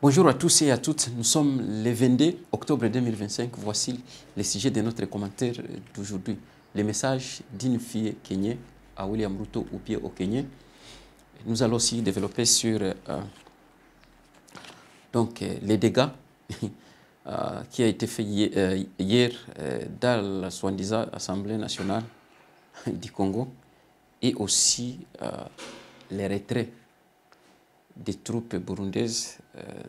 Bonjour à tous et à toutes, nous sommes le 22 octobre 2025. Voici les sujets de notre commentaire d'aujourd'hui. Les messages d'une fille kenyenne à William Ruto au pied au Kenya. Nous allons aussi développer sur les dégâts qui a été fait hier dans la soi-disant Assemblée nationale du Congo et aussi les retraits des troupes burundaises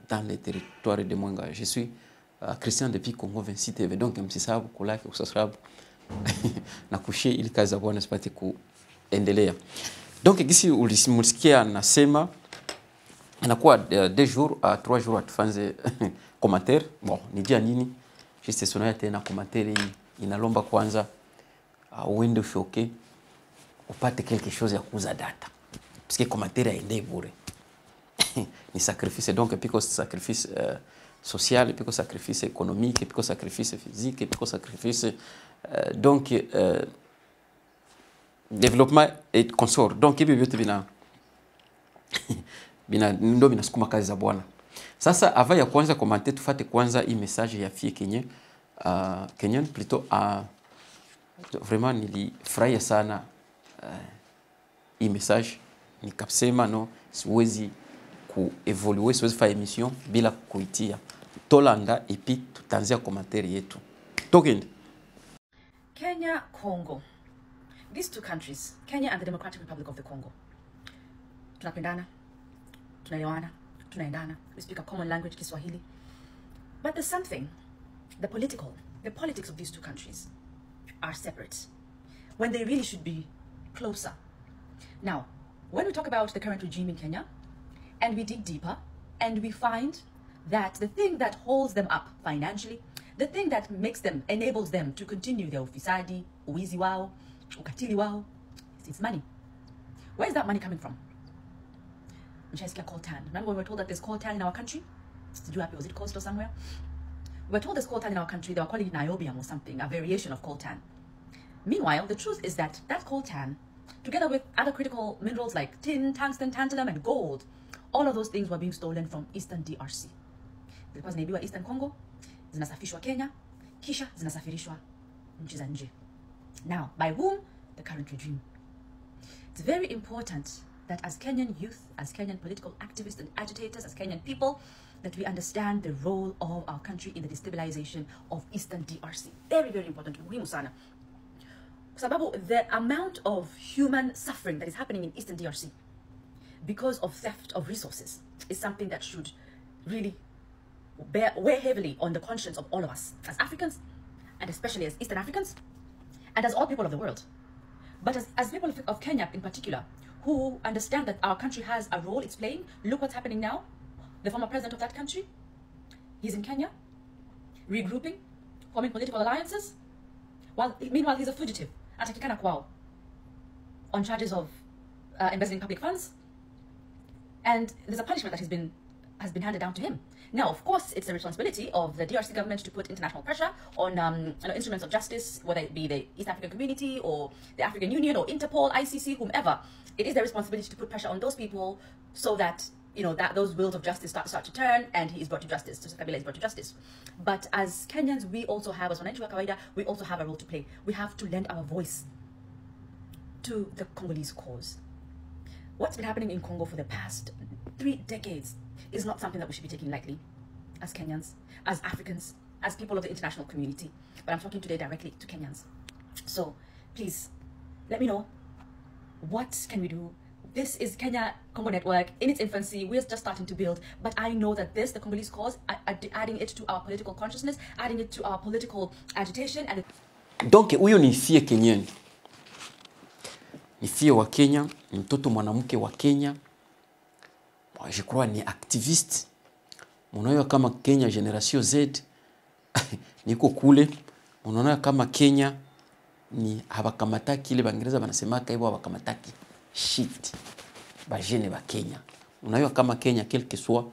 dans les territoires de Mwenga. Je suis Christian depuis Congo 26 TV, donc msisabu kulike kusubscribe na kushare ili kazi za Bwana zipate kuendelea. Donc gisi ulisimulisikia nasema inakuwa 2 jours à 3 jours atufanze commentaire. Bon, nijia nini? Juste sonaya tena commentaire hii inalomba kwanza uende ushoke upate quelque chose ya kuuza data. Parce que commentaire haende bure. Ni sacrifice, donc piko sacrifice social, piko sacrifice économique, piko sacrifice physique, piko sacrifice développement et consort. Donc hivi vyote ndo vinasukuma kazi za Bwana. Sasa ava ya kwanza komante tufate kwanza hii message ya fille Kenyan plutôt vraiment nilifurahia sana hii message, nikasema no siwezi kuevolue, siwezi fanya emission bila kuitia tolanda epi tutanzia commentaire yetu. Tokende. Kenya, Congo. These two countries, Kenya and the Democratic Republic of the Congo. Tunapendana, tunaelewana, tunaendana. We speak a common language, Kiswahili. But there's something, the politics of these two countries are separate when they really should be closer. Now, when we talk about the current regime in Kenya, and we dig deeper, and we find that the thing that holds them up financially, the thing that enables them to continue their ufisadi, uwizi wao, ukatili wao, it's money. Where is that money coming from? Mshaisikia coltan. Remember when we were told that there's coltan in our country? Was it coast or somewhere? We were told there's coltan in our country. They were calling it niobium or something, a variation of coltan. Meanwhile, the truth is that that coltan, together with other critical minerals like tin, tungsten, tantalum, and gold, all of those things were being stolen from Eastern DRC. Zilikuwa zinaibiwa Eastern Congo, zinasafishwa Kenya, kisha zinasafirishwa nchi za nje. Now, by whom? The current regime. It's very important that as Kenyan youth, as Kenyan political activists and agitators, as Kenyan people, that we understand the role of our country in the destabilization of Eastern DRC. Very, very important. Muhimu sana. Sababu, the amount of human suffering that is happening in Eastern DRC because of theft of resources is something that should really weigh heavily on the conscience of all of us as Africans, and especially as Eastern Africans, and as all people of the world. But as people of Kenya in particular, who understand that our country has a role it's playing. Look what's happening now. The former president of that country, he's in Kenya, regrouping, forming political alliances, meanwhile he's a fugitive, atakikana kwao, on charges of embezzling public funds. And there's a punishment that has been handed down to him. Now, of course, it's the responsibility of the DRC government to put international pressure on instruments of justice, whether it be the East African Community or the African Union or Interpol, ICC, whomever. It is their responsibility to put pressure on those people so that that those wheels of justice start to turn, and he is brought to justice. So Kabila is brought to justice. But as Kenyans, we also have, as wananchi wa kawaida, we also have a role to play. We have to lend our voice to the Congolese cause. What's been happening in Congo for the past 3 decades is not something that we should be taking lightly as Kenyans, as Africans, as people of the international community. But I'm talking today directly to Kenyans. So please, let me know, what can we do? This is Kenya Congo Network in its infancy. We're just starting to build, but I know that the Congolese cause, adding it to our political consciousness, adding it to our political agitation. And Donc huyo ni fie Kenyan. Ni fie wa Kenya, ni mtoto mwanamke wa Kenya. Je crois ni activiste. Munayo kama Kenya Generation Z niko kule. Munayo kama Kenya ni habakamataki, ile Bangereza banasemaka hivyo habakamataki shit. Bajene ba Kenya. Munayo kama Kenya quel que soit,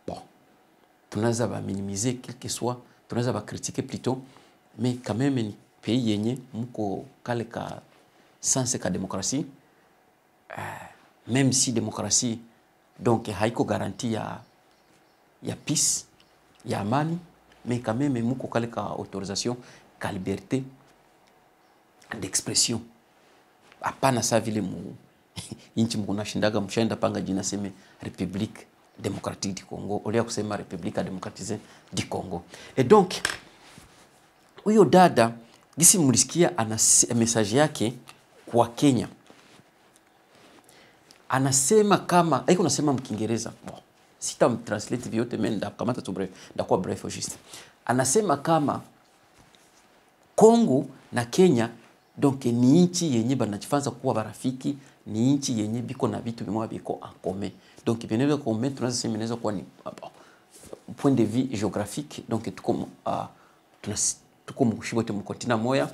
bon, tunaweza ba minimiser quel que soit, tunaweza ba critiquer plutôt, mais quand même ni pays yenye mko kale ka sens ka démocratie. Même si démocratie donc haiko garantie ya peace, ya amani, mais quand même muko kale ka autorisation ka liberté d'expression. Hapana sa vile mu inchi mkunashindaga mshaenda panga jina seme République démocratique du Congo olia kusema République démocratisée du Congo. Et donc huyo dada gisi mulisikia ana message yake kwa Kenya. Anasema kama haiko nasema mkiingereza. Bon, sita mtranslate vyote mimi ndakamata tu bref, ndakuwa bref juste. Anasema kama Congo na Kenya donc ni nchi yenye banajifanza kuwa barafiki, ni nchi yenye biko na vitu bimoja biko en commun. Donc bien commun tunaweza sema inaweza kuwa ni point de vue géographique, donc tuko mshibote mkontina moya.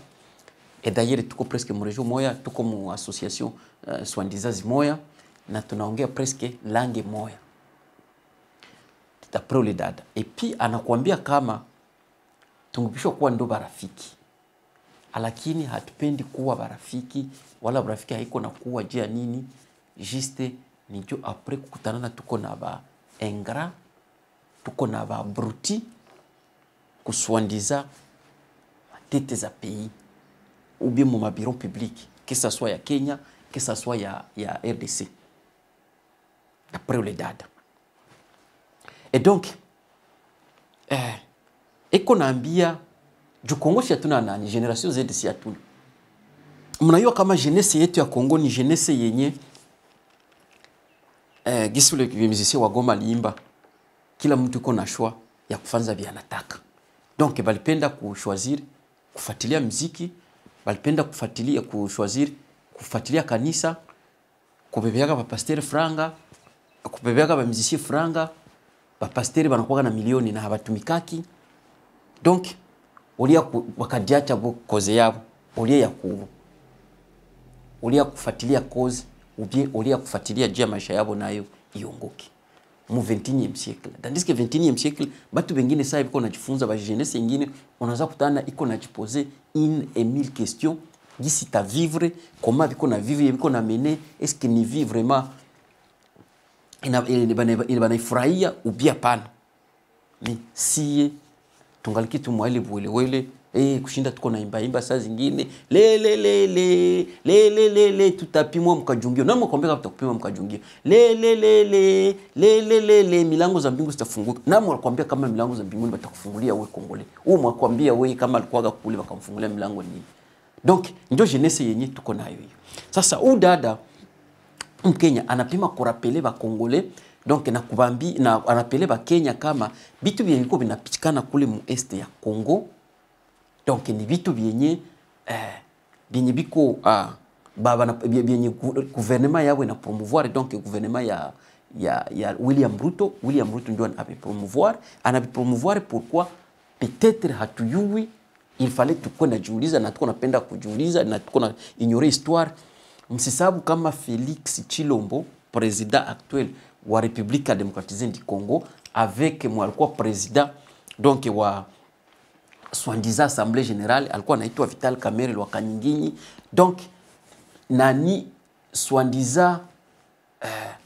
Et d'ailleurs tuko presque mu région moya, tuko mu association swandizazi moya na tunaongea presque langue moya. D'après le dada. Et puis anakuambia kama tungepishwa kuwa ndo barafiki. Lakini hatupendi kuwa barafiki wala barafiki haiko na kuwa jia nini juste nijo après kukutanana tuko na ba ingrat, tuko na ba bruti kuswandiza tete za pays ou bien mon bureau public, que ça soit ya Kenya, que ça soit ya RDC. D'après le dada. Et donc, eko naambia, ju Congo si atuna nani, generation Z si atuna. Mnajua kama jeunesse yetu ya Congo ni jeunesse yenye, gisi ule musicien wa Goma aliimba, kila mtu iko na choix ya kufanza vile anataka. Donc, balipenda kuchoisir, kufuatilia muziki, balipenda kufuatilia kufuatilia kanisa, kubebeaga ba pasteur franga, kubebeaga ba musicien franga, ba pasteur banakuwa na milioni na habatumikaki. Donc olia wakadiacha bo koze yabo, olia kufuatilia cause ou bien olia kufuatilia jia maisha yabo nayo iongoke. Mu 21e siècle. Tandis que 21e siècle, batu bengine saa biko najifunza ba jeunesse ingine, unaanza kutana iko najiposer une et mille questions. D'ici ta vivre, comment biko na vivre, biko na mener, est-ce que ni vivre vraiment il banaifurahia ou bien pana. Mais si tungaliki tu mwele wele kushinda tuko na imba saa zingine le tutapimwa mkajungio na mkombeka tutakupimwa mkajungio le milango za mbingu zitafunguka na mwakwambia kama milango za mbinguni batakufungulia wewe Kongole mwakwambia wewe kama alikuwaga kule bakamfungulia milango nini. Donc ndio jeunesse yenye tuko nayo hiyo. Sasa dada Mkenya anapima kurapele ba Kongole, donc na kubambi na anapele ba Kenya kama bitu byenye biko binapitikana kule mu este ya Congo. Donc ni bitu byenye biko byenye gouvernement yawe na promouvoir, donc gouvernement ya William Ruto ndio anapromouvoir. Pourquoi? Peut-être hatuyui, il fallait tukue na jiuliza na tuko napenda kujiuliza na tuko na ignorer histoire. Msisabu kama Félix Tshilombo, président actuel wa République démocratisée du Congo, avec moi alikuwa président donc wa soi-disant assemblée générale, alikuwa anaitwa Vital Kamerhe wa Kanyinginyi. Donc nani soi-disant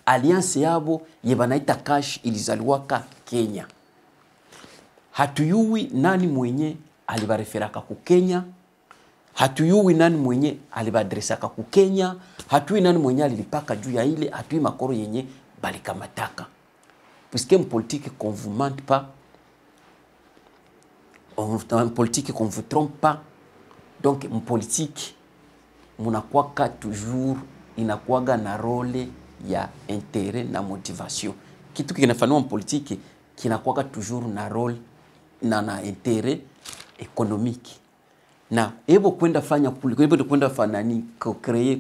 alliance yabo yebanaita cash ilizaliwaka Kenya. Hatuyui nani mwenye alibareferaka ku Kenya. Hatuyui nani mwenye alibadresaka ku Kenya, hatui nani mwenye alilipaka juu ya ile, hatui makoro yenye balikamataka. Puisque en politique qu'on vous mente pas, en politique qu'on vous trompe pas, donc en politique munakuwaka toujours inakuwaga na role ya intérêt na motivation. Kitu kinafanywa en politique kinakuwaga toujours na role na intérêt économique. Na ebo kwenda fanya kule, ebo kwenda fanya nini, créer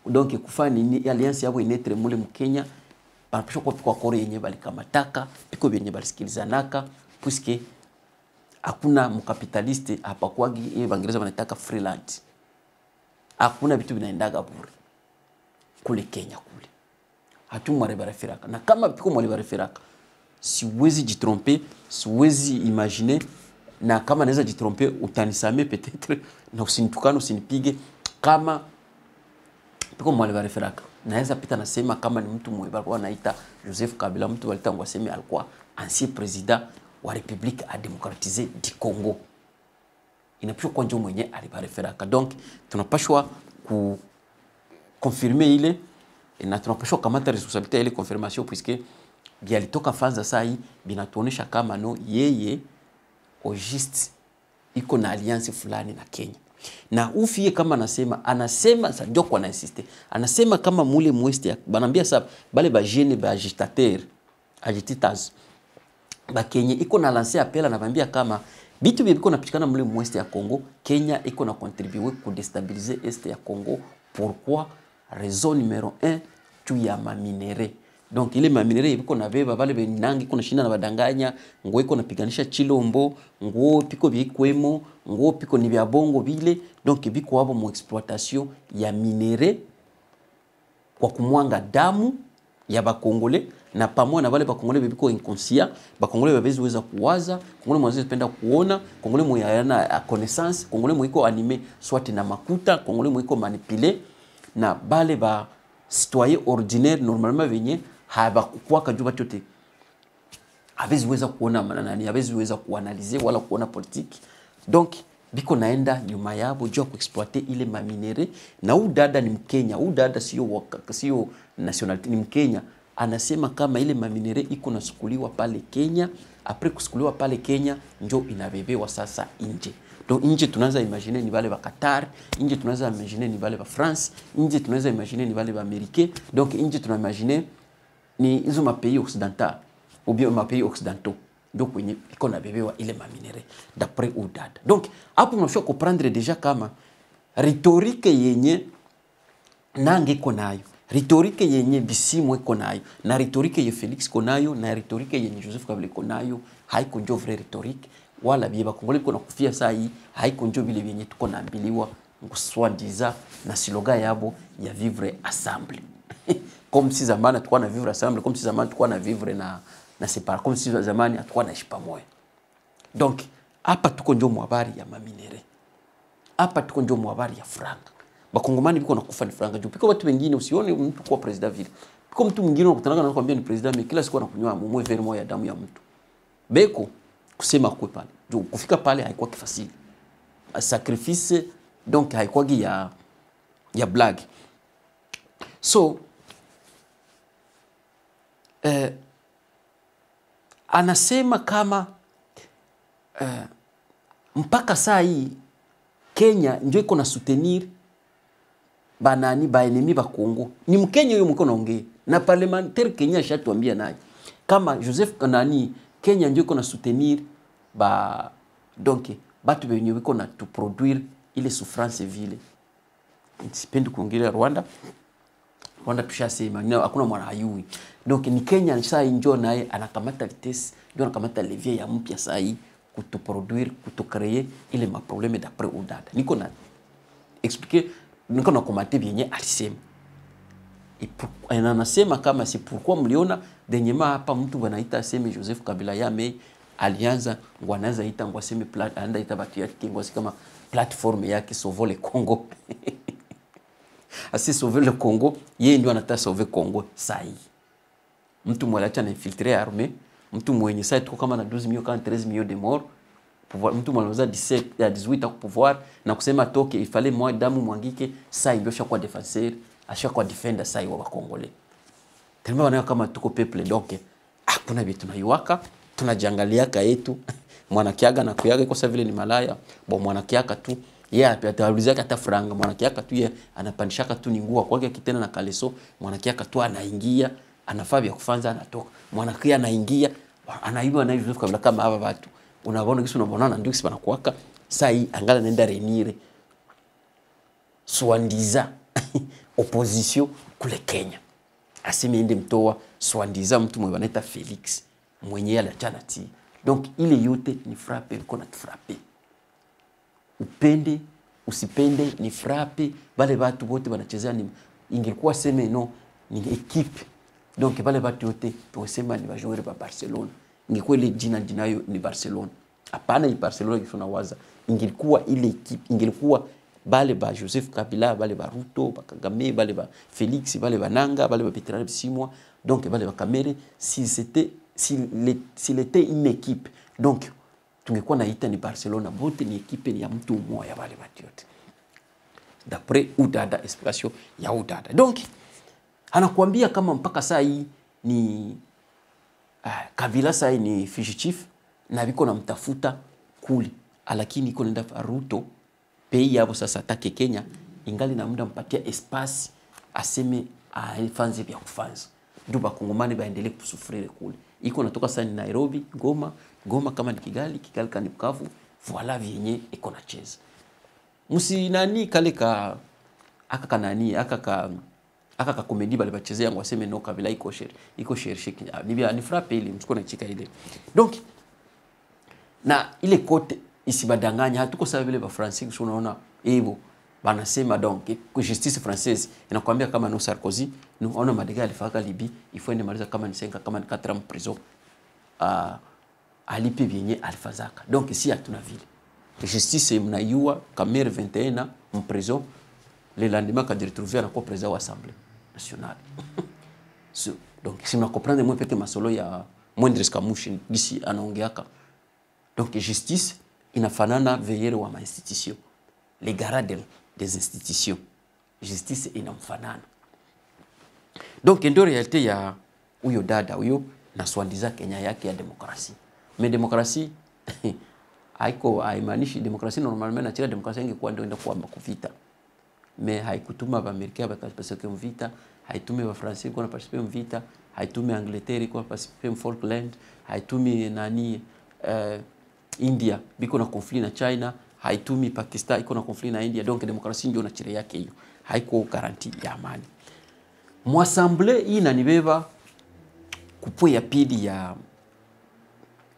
donc kufanya nini alliance yabo inetre mule mkenya, banapisha kwa kore yenye balikamataka, piko yenye balisikilizanaka, puisque hakuna mkapitaliste hapa kwagi Waingereza wanataka freelance. Hakuna vitu vinaendaga bure kule Kenya kule. Hatumu referaka. Na kama piko mwale referaka, siwezi jitromper, siwezi imaginer. Na kama naweza jitromper utanisame peut-être na usinitukane usinipige kama piko mwale referaka. Naweza pita nasema kama ni mtu mwe balikuwa anaita Joseph Kabila, mtu walita ngwaseme alikuwa ancien président wa République a démocratisé du Congo. Inapaswa kwa njo mwenye alibareferaka. Donc tunapashwa ku confirmer ile na tunapashwa kamata responsabilité ile confirmation puisque bialitoka faza saa hii binatuonesha kama no yeye au juste iko na alliance fulani na Kenya. Na ufie kama anasema sa ndio kwa na insiste. Anasema kama mule mweste banambia sa bale ba jeune ba agitateurs ba Kenya iko na lancer appel na bambia kama bitu biko napitikana mule mweste ya Congo, Kenya iko na contribuer ku déstabiliser est ya Congo. Pourquoi? Raison numéro 1 tu ya ma minéraux. Donc ile ma minéraux biko na beba bale benangi iko na shinda na badanganya, ngo iko napiganisha Chilombo, ngo piko bikwemo, ngo piko ni bya bongo bile, donc biko wabo mu exploitation ya minéraux kwa kumwanga damu ya bakongole na pamoja na wale bakongole biko inconscient, bakongole babezi weza kuwaza, kongole mwazezi penda kuona, kongole moyana connaissance, kongole moiko animé soit na makuta, kongole moiko manipulé na bale ba citoyen ordinaire normalement venye haba kwa kajuba tote abezi weza kuona nani, abezi weza kuanalyser wala kuona politique. Donc biko naenda nyuma yabo jua kuexploiter ile maminere. Na udada ni Mkenya, udada sio nationality, ni Mkenya. Anasema kama ile maminere iko nasukuliwa pale Kenya, après kusukuliwa pale Kenya njo inabebewa sasa nje. Donc nje tunaanza imaginer ni wale wa Qatar, nje tunaanza imaginer ni wale wa France, nje tunaanza imaginer ni wale wa Amerika. Donc nje tuna imaginer ni hizo mapays occidentaux ou bien mapays occidentaux. Donc wenye iko na bebewa ile maminere d'après udada. Donc hapo mnafika comprendre déjà kama rhétorique yenye nange iko nayo, rhétorique yenye Bisimwa iko nayo, na rhétorique ye Félix iko nayo, na rhétorique yenye Joseph Kabila iko nayo, haiko njo vraie rhétorique. Wala bieba Kongole iko na kufia saa hii, haiko njo vile vyenye tuko naambiliwa soi-disant na slogan yabo ya vivre ensemble. Comme si zamani tukua na vivre ensemble, comme si zamani tukua na vivre na separa, comme si zamani tukua na ishi pamoja. Donc hapa tuko njo mwabari ya maminere, hapa tuko njo mwabari ya franga. Bakongomani biko nakufa ni franga juu. Piko watu wengine usione mtu kwa president vile. Piko mtu mwingine unakutana na kwambia ni president, mais kila siku anakunywa mumwe vere moja ya damu ya mtu. Beko kusema kwa pale. Juu kufika pale haikuwa kifasili. Sacrifice donc haikuwa ya blague. So anasema kama mpaka saa hii Kenya ndio iko na soutenir banani ba enemy ba Congo. Ni Mkenya huyo mko naongea. Na parlementaire Kenya shatuambia naye kama Joseph Kanani Kenya ndio iko na soutenir ba donc batu benye biko na to produire ile souffrance vile. Sipendi kuongelea Rwanda. Rwanda tushasema hakuna mwana hayui. Donc ni Kenya saa injo naye anakamata vitesse, ndio anakamata levier ya mpya saa hii kuto produire, kuto créer ile ma problème d'après udada. Niko na expliquer, niko na commenter bien alisema. Et anasema kama c'est pourquoi mliona denyema hapa mtu wanaita aseme Joseph Kabila yame alianza ngwanaza ita ngwaseme anaenda ita batu yake ngwasi kama plateforme yake Sauver le Congo. Asi sauver le Congo, yeye ndio anataka sauver Congo sai. Mtu mwalacha na infiltrer armée, mtu mwenye sai tuko kama na 12 millions kama 13 millions de morts. Pouvoir mtu mwaloza 17 à 18 à pouvoir na kusema toke ifale mwa damu mwangike sai ndio shakwa défenseur, ashakwa defender sai wa Congolais. Tellement wana kama tuko peuple donc hakuna vitu tunaiwaka, tunajiangaliaka yetu. Mwanakiaga na kuyaga kwa sababu vile ni malaya, bo mwanakiaga tu yeye ataulizaka hata franga, mwanakiaka tu yeye anapandishaka tu ni nguo kwake kitena na kaleso, mwanakiaka tu anaingia, anafaa vya kufanza anatoka. Mwanakia anaingia, anaiba na hivyo kabla kama hapa watu. Unaona kisu unaona ndio kisi banakuaka. Sasa hii angala nenda renire. Swandiza opposition kule Kenya. Aseme ende mtoa swandiza mtu mwe banaita Felix mwenye aliachana ti. Donc ile yote ni frappe kona frappe. Upende usipende ni frappe, bale watu wote wanachezea ni ingekuwa sema no ni equipe. Donc bale watu wote tuwasema ni bajoueur ba Barcelona. Ingekuwa ile jina yo ni Barcelona. Hapana ni Barcelona kisha nawaza. Ingekuwa ile equipe, ingekuwa bale ba Joseph Kabila, bale ba Ruto, ba Kagame, bale ba Felix, bale ba Nanga, bale ba Petrarch Bisimwa, donc bale ba Kamere, si c'était s'il était une équipe, donc tungekuwa naita ni Barcelona, bote ni ekipe ni ya mtu mmoja wale watu yote. D'après Udada, explication ya Udada. Donc anakuambia kama mpaka saa hii ni Kabila saa hii ni fugitif na biko na mtafuta kuli, lakini iko nenda Ruto pei yabo sasa atake Kenya, ingali na muda mpatia espace aseme afanze vya kufanza. Ndio bakongomani baendelee kusufrire kule. Iko natoka sana Nairobi, Goma kama ni Kigali kani Bukavu, voilà vyenye iko na cheza. Musi nani kale ka aka nani aka komedi bale bacheze yangu waseme no Kabila iko share ni frappe ile msiko na chika ile. Donc na ile kote isibadanganya, hatuko sawa vile ba Francis unaona hivyo banasema. Donc que justice française inakwambia kama no Sarkozy no ona madega alifaka Libye ifo ende maliza kama ni 5 kama ni 4 ans prison alipe vyenye alifazaka. Donc si hatuna vile justice mnayua Kamer 21 ans en prison, le lendemain quand il retrouvé à président de l'Assemblée nationale. Donc si on comprend moi peut-être masolo ya moindre skamushi d'ici anaongeaka. Donc justice inafanana veilleur wa ma institution, les garants des institutions. Justice inamfanana. Donc ndio réalité ya huyo dada huyo na swandiza Kenya yake ya demokrasia. Mais demokrasia haiko haimaanishi demokrasia normalement na chila demokrasia ingekuwa ndio enda kwa kuvita. Mais haikutuma ba Amerika bakapasika mvita, haitume ba Francais kwa participer mvita, haitume Angleterre kwa participer Falkland, haitumi nani India biko na conflit na China, haitumi Pakistan iko na conflit na India. Donc demokrasia ndio na chile yake hiyo. Haiko garanti ya amani. Mwassemble hii inanibeba kupo ya pili ya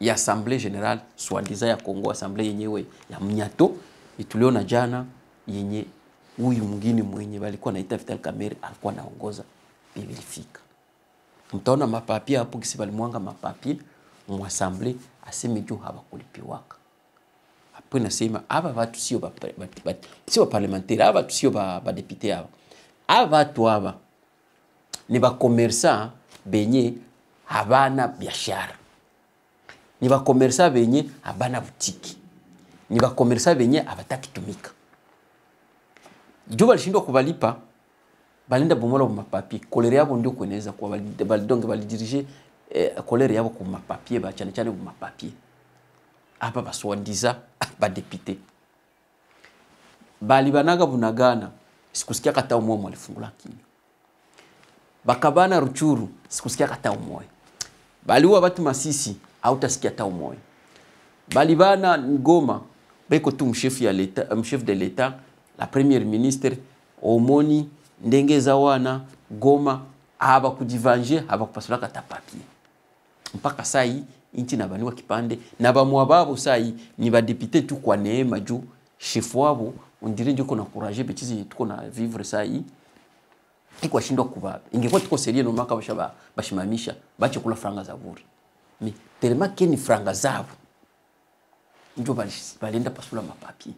Assemblée Générale soi-disant ya Kongo, Assemblée yenyewe ya Mnyato ituliona jana, yenye huyu mwingine mwenye walikuwa naita Vital Kamerhe alikuwa naongoza bilifika. Mtaona mapapia hapo kisi balimwanga mapapia mu Assemblée aseme juu habakulipiwaka. Hapo nasema aba watu sio sio parlementaire, aba watu sio ba député aba. Aba watu aba ni ba commerçant benye habana biashara. Ni ba commerçant benye habana boutique. Ni ba commerçant benye abataki tumika. Juu balishindwa kubalipa, balinda bomola mu mapapier. Kolere yabo ndio kueneza kwa balidonge balidirige kolere yabo ku mapapier ba cyane mu mapapier. Aba baswandiza ba député. Bali banaga bunagana, sikusikia kata umwe alifungula kinywa. Bakabana Ruchuru, sikusikia kata umwe. Bali wa batu Masisi hautasikia hata umwe. Bali bana Ngoma, beko tu mchef ya l'État, chef de l'État, la première ministre Omoni ndengeza wana Goma haba kujivange haba kupasula kata papier. Mpaka sai inchi nabaniwa kipande na bamwa babo sai ni ba député tu kwa neema juu chef wabo ondire ndio kuna courage betizi tuko na vivre sai iko shindwa kuba. Ingekuwa tuko serie no maka bashimamisha bache kula franga za bure. Mais tellement que ni franga zabo ndio balenda pasula mapapier.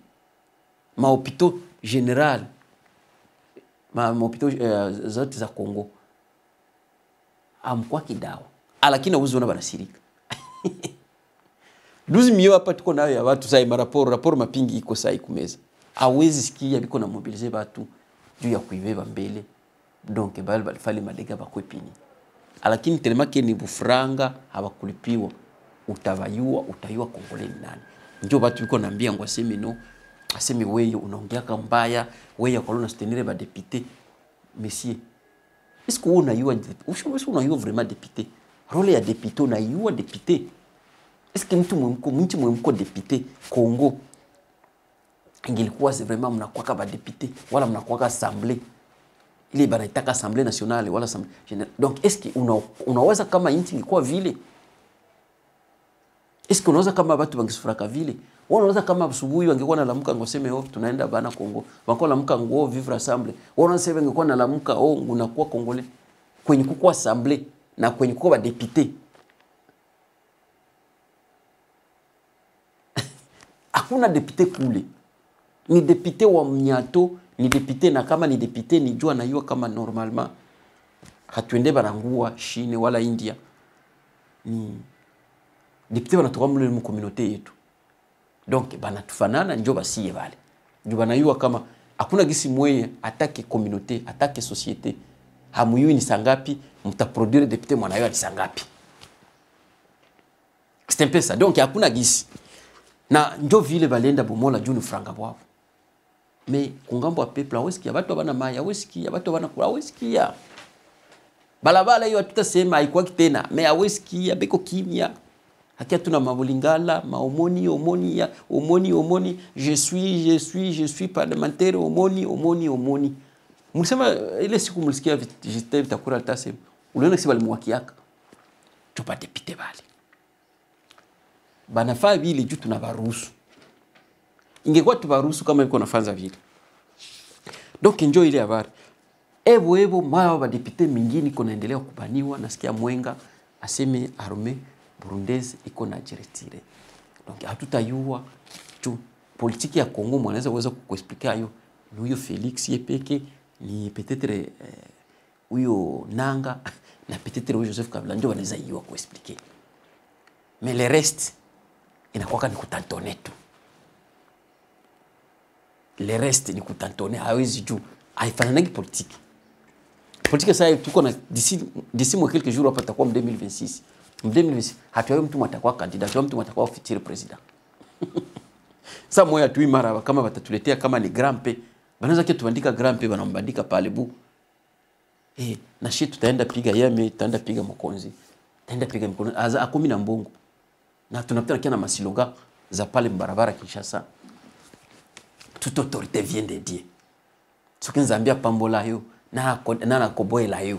Ma hôpitaux général ma hôpitaux zote za Kongo amkwa kidawa, lakini uziona banasirika 12 milioni hapa tuko nayo ya watu sai rapport mapingi iko sai kumeza. Hawezi sikia biko na mobiliser watu juu ya kuibeba mbele. Donc bali fali madega bakwepini. Lakini telemake ni bufranga habakulipiwa, utayua Kongole ni nani. Ndio watu biko naambia ngo aseme no, aseme wewe unaongea kama mbaya, wewe yakolona soutenir ba député. Monsieur, est-ce que on a eu vraiment député? Rôle ya député on a eu député. Est-ce que mtu mwemko député Congo ingilikuwa vraiment mnakuwa ba député wala mnakuwa assemblée ile banaitaka assemblée nationale wala assemblée générale? Donc est-ce que unaweza kama nchi ingekuwa vile? Est-ce que unaweza kama watu wangesufuraka vile? Unaweza kama asubuhi wangekuwa na lamuka ngoseme oh tunaenda bana Kongo, wangekuwa lamuka ngo vivre assemblée, unaweza sema wangekuwa na lamuka oh unakuwa Kongole kwenye kuko assemblée na kwenye kuko ba député. Hakuna député kule. Ni député wa Mnyato, ni député na kama ni député ni jua na yua kama normalement hatuende barangua Chine wala India. ni député wanatoka mule mu communauté yetu. Donc bana tufanana njo basiye vale. Njo banayua kama hakuna gisi mweye atake communauté, atake société. Hamuyui ni sangapi, mtaproduire député mwanayo ni sangapi. C'est un peu ça. Donc hakuna gisi. Na njo vile balenda bomola juu ni franga bwao. Mais kungambo wa peuple awesikia watu bana maya, awesikia watu bana kula, awesikia. Balabala hiyo tutasema haikuwa tena, mais awesikia beko kimya. Hakia tuna mabulingala, omoni, je suis parlementaire, omoni. Mlisema ile siku mlisikia Justin Bitakura alitasema, uliona kisi balimwakiaka. Tupate pite bali. Banafaa vile juu tunabaruhusu. Ingekuwa tubaruhusu kama iko nafanza vile. Donc enjoy ile habari. Evo mao ba député mingine konaendelea kubaniwa, nasikia Mwenga aseme armée burundaise iko na jiretire. Donc hatutayua tu politiki ya Kongo mwanaweza uweza kukuexplica hayo. Ni huyo Felix yepeke, ni peut-être huyo Nanga na peut-être huyo Joseph Kabila ndio wanaweza hiyo kuexpliquer. Mais le reste inakuwa ni kutantone tu. Le reste ni kutantone, hawezi juu haifananagi politiki. Politique ça tuko na d'ici moi quelques jours hapa takuwa 2026. 2026 hatuyawe mtu matakuwa candidat, hatuyawe mtu matakuwa futur president. Sasa moya tu mara kama watatuletea kama ni grand P, banaweza kitu tuandika grand P banambandika pale bu. Na shi tutaenda piga yeme, tutaenda piga Mokonzi. Tutaenda piga mkono aza akumi na mbongo. Na tunapita kia na masiloga za pale mbarabara Kinshasa. Toute autorité vient de Dieu. Tukinza ambia pambola yo na koboela yo.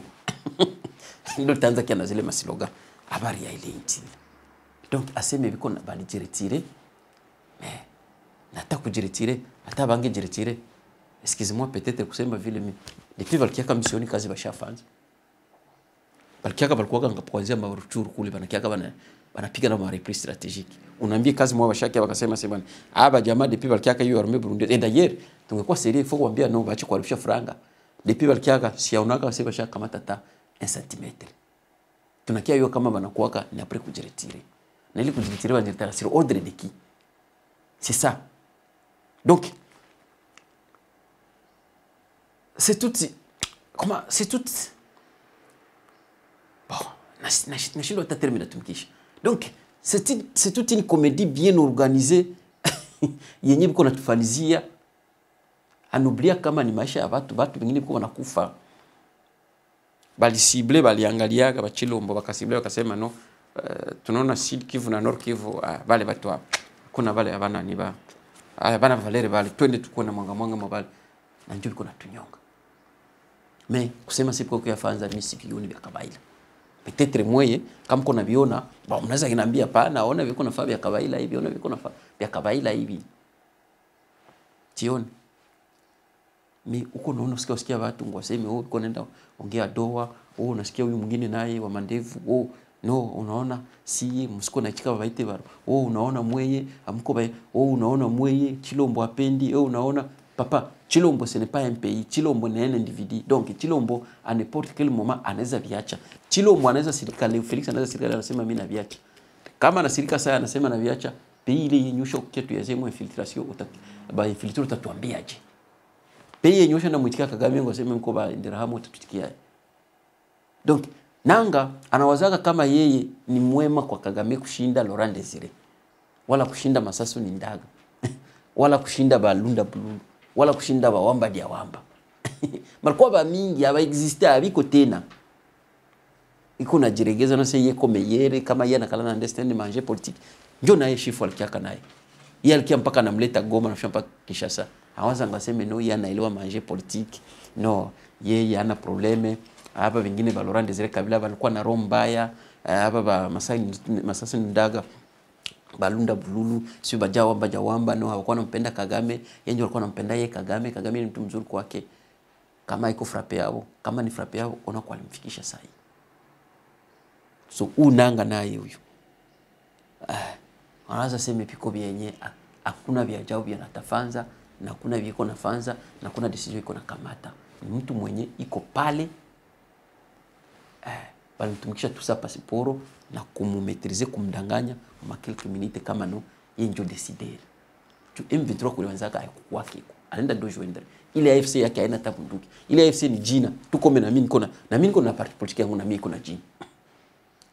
Ndio tanza kia na zile masiloga. Habari ya ile nchi. Donc aseme biko na bali jiretire. Mais nata kujiretire, ata bange jiretire. Excusez-moi peut-être kusema vile mimi. Depuis balkiaka misioni kazi bashafanza. Balkiaka balikuwa ngapoanzia maruchuru kule banakiaka banapiga na reprise stratégique. Unaambia kazi mwa bashaki wakasema sema aba jamaa depuis balkiaka hiyo armée burundaise. Et d'ailleurs, tungekuwa sérieux, il faut kuambia no bachi kuarifisha franga. Depuis balkiaka siaonaka wase bashaka kama tata 1 cm. Tunakia hiyo kama banakuwaka ni après kujiretire. Na ili kujiretire wanajiretire sur ordre de qui? C'est ça. Donc c'est tout bon, nashindo tatermina tumkisha. Donc c'est toute une comédie bien organisée yenye biko natufalizia anublia kama ni maisha ya watu wengine biko wanakufa. Bali cible baliangaliaga bachilombo bakasible bakasema no tunaona Sud Kivu na Nord Kivu bale watu hapo. Kuna bale abana ni ba bana valere bale twende tukona mwanga mabale na ndio biko natunyonga. Mais kusema sipo kwa yafanza mimi sipioni vya kawaida. Peut-être mweye kama kuna viona, mnaweza kiniambia pana naona viko nafaa vya kawaida hivi, ona viko nafaa vya kawaida hivi. Tioni. Mais uko naona usikia watu ngwaseme uko nenda ongea doa, unasikia huyu mwingine naye wa mandevu, no unaona si msiko na chika baite baro. Unaona mweye amko ba, unaona mweye Chilombo apendi, unaona papa Chilombo ce n'est pas un pays, Chilombo ni un individu. Donc Chilombo à n'importe quel moment anaweza viacha. Chilombo anaweza serikali, Felix anaweza serikali anasema mimi na viacha. Kama na serikali sasa anasema na viacha, pays ile yenyosha kitu ya zemo infiltration infiltration utatuambiaje? Pays yenyosha na mwitika Kagame ngo aseme mko ba ndirahamu utatusikia. Donc Nanga anawazaga kama yeye ni mwema kwa Kagame kushinda Laurent Desire. Wala kushinda Masasu ni Ndaga. Wala kushinda Balunda Bulundu. Wala kushinda Wamba dia Wamba. Malikuwa ba mingi aba existe abiko tena. Iko na jiregeza na seye ko meyere kama yeye nakala na understand manger politique. Ndio naye chifu alikiaka naye. Yeye alikia mpaka namleta Goma na mpaka Kinshasa. Hawaza ngaseme no yeye anaelewa manger politique. No, yeye ana probleme. Hapa vingine ba Laurent Desire Kabila walikuwa na roho mbaya. Hapa ba Masasu Ndaga Balunda Bululu sio Bajawamba no hawakuwa wanampenda Kagame, yeye ndio alikuwa anampenda yeye Kagame ni mtu mzuri kwake. Kama iko frappe yao, kama ni frappe yao unakuwa alimfikisha sahi. So Nanga naye huyu. Anaanza sema piko vyenye hakuna vya ajabu vya natafanza na hakuna viko nafanza na kuna decision iko na kamata. Ni mtu mwenye iko pale Balitumikisha tout ça pasiporo na kumumetrize kumdanganya ma quelques minutes kama no yeye ndio décider. Tu M23 kulianzaka haikuwa kiko. Anaenda dojoindre. Ile AFC yake haina tabunduki. Ile AFC ni jina. Tuko na mimi niko na parti politique yangu na mimi niko na jina.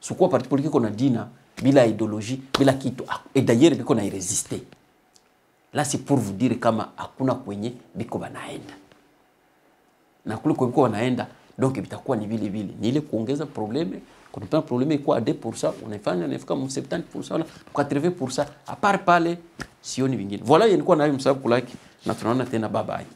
Sikuwa parti politique iko na jina bila idéologie, bila kitu. Et d'ailleurs biko na résister. Là c'est pour vous dire kama hakuna kwenye biko banaenda. Na kule kwa biko wanaenda donc bitakuwa ni vile vile. Ni ile kuongeza probleme, kuna probleme iko à 2%, unafanya unafika 70% na 80%. À part pale sioni vingine. Voilà, ilikuwa nayo msababu kulike na tunaona tena bye bye.